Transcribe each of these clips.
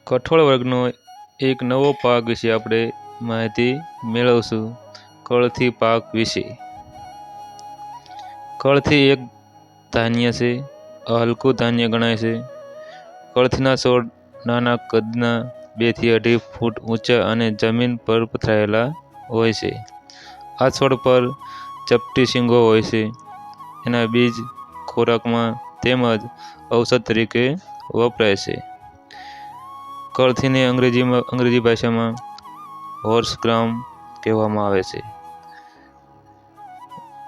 કઠોળ વર્ગનો એક નવો પાક વિશે આપણે માહિતી મેળવશું. કળથી પાક વિશે. કળથી એક ધાન્ય છે. હલકું ધાન્ય ગણાય છે. કળથીના છોડ નાના કદના 2 થી 2.5 ફૂટ ઊંચા અને જમીન પર પથરાયેલા હોય છે. આ છોડ પર ચપટી શીંગો હોય છે. એના બીજ ખોરાકમાં તેમજ ઔષધ તરીકે વપરાય છે. કળથીને અંગ્રેજી ભાષામાં હોર્સ ગ્રામ કહેવામાં આવે છે.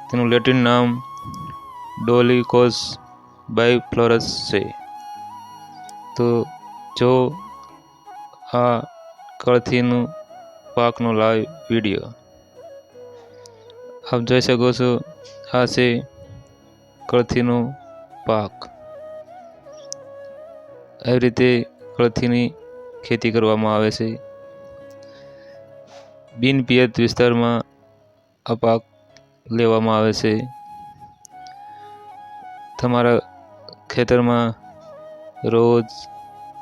તેનું લેટિન નામ ડોલિકોસ બાયફ્લોરસ છે. તો જો આ કળથીનું પાકનો લાઈવ વિડીયો આપ જોઈ શકો છો. આ છે કળથીનો પાક. આવી રીતે કળથીની ખેતી કરવામાં આવે છે. બિનપિયત વિસ્તારમાં આ પાક લેવામાં આવે છે. તમારા ખેતરમાં રોજ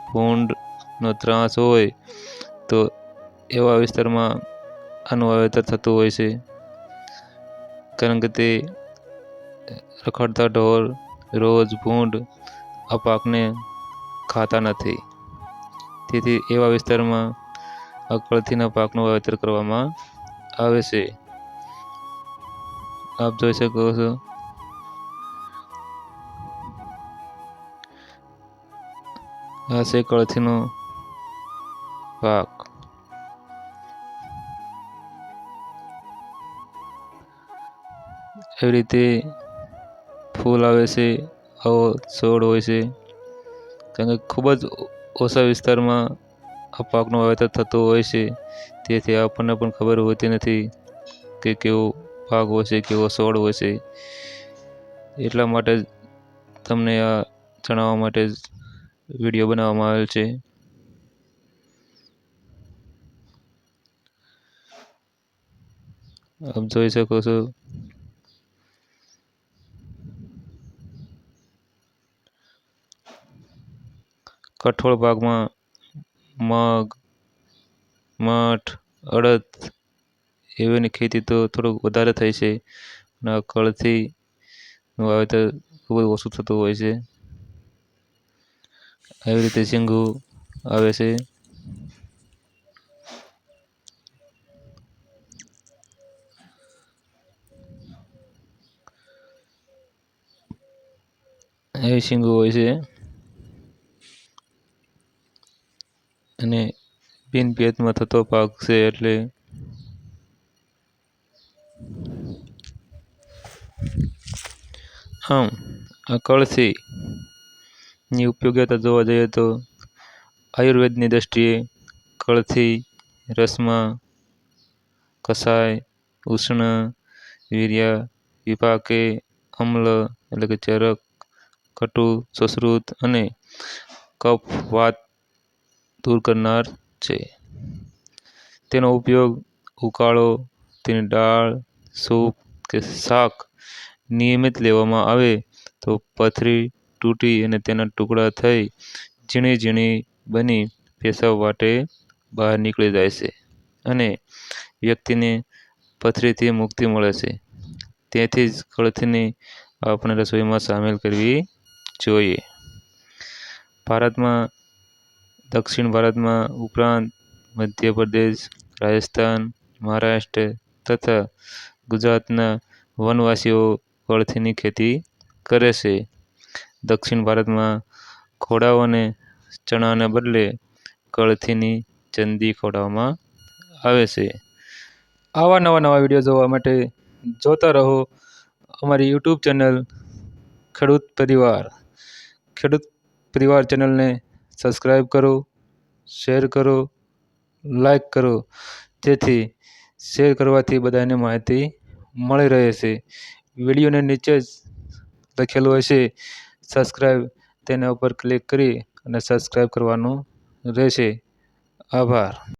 ભૂંડનો ત્રાસ હોય તો એવા વિસ્તારમાં આનું વાવેતર થતું હોય છે. કારણ કે તે રખડતા ઢોર, રોજ ભૂંડ આ પાકને ખાતા નથી. તેથી એવા વિસ્તારમાં આ કળથીના પાકનું વાવેતર કરવામાં આવે છે. આપ જોઈ શકો છો. આ છે કળથીનો પાક. એવી રીતે ફૂલ આવે છે. આવો છોડ હોય છે. કારણ કે ખૂબ જ ઓછા વિસ્તારમાં આ પાકનું વાવેતર થતું હોય છે. તેથી આપણને પણ ખબર હોતી નથી કે કેવો પાક હોય છે, કેવો છોડ હોય છે. એટલા માટે તમને આ જણાવવા માટે વિડીયો બનાવવામાં આવેલ છે. આપ જોઈ શકો છો. કઠોળ પાકમાં મગ, મઠ, અડદ એવીની ખેતી તો થોડુંક વધારે થાય છે. અને આ કળથીનું વાવેતર ખૂબ જ ઓછું થતું હોય છે. આવી રીતે શીંગું આવે છે. એવી શીંગું હોય છે. અને બિનપિયતમાં થતો પાક છે. એટલે આમ આ કળથીની ઉપયોગિતા જોવા જઈએ તો આયુર્વેદની દ્રષ્ટિએ કળથી રસમાં કસાય, ઉષ્ણ, વીર્ય, વિપાકે, અમ્લ એટલે કે ચરક, કટુ, સુશ્રુત અને કફ વાત દૂર કરનાર છે. તેનો ઉપયોગ ઉકાળો, તેની દાળ, સૂપ કે શાક નિયમિત લેવામાં આવે તો પથરી તૂટી અને તેના ટુકડા થઈ ઝીણી ઝીણી બની પેશાબ વાટે બહાર નીકળી જાય છે. અને વ્યક્તિને પથરીથી મુક્તિ મળે છે. તેથી જ કળથીની આપણે રસોઈમાં સામેલ કરવી જોઈએ. ભારતમાં દક્ષિણ ભારતમાં ઉપરાંત મધ્યપ્રદેશ, રાજસ્થાન, મહારાષ્ટ્ર તથા ગુજરાતના વનવાસીઓ કળથીની ખેતી કરે છે. દક્ષિણ ભારતમાં ખોડાઓને ચણાને બદલે કળથીની ચંદી ખવડાવવામાં આવે છે. આવા નવા વિડીયો જોવા માટે જોતા રહો અમારી યુટ્યુબ ચેનલ ખેડૂત પરિવાર. ખેડૂત પરિવાર ચેનલને સબસ્ક્રાઈબ કરો, શેર કરો, લાઈક કરો. જેથી શેર કરવાથી બધાને માહિતી મળી રહે છે. વિડીયોને નીચે જ લખેલું હશે સબસ્ક્રાઈબ, તેના ઉપર ક્લિક કરી અને સબસ્ક્રાઈબ કરવાનું રહેશે. આભાર.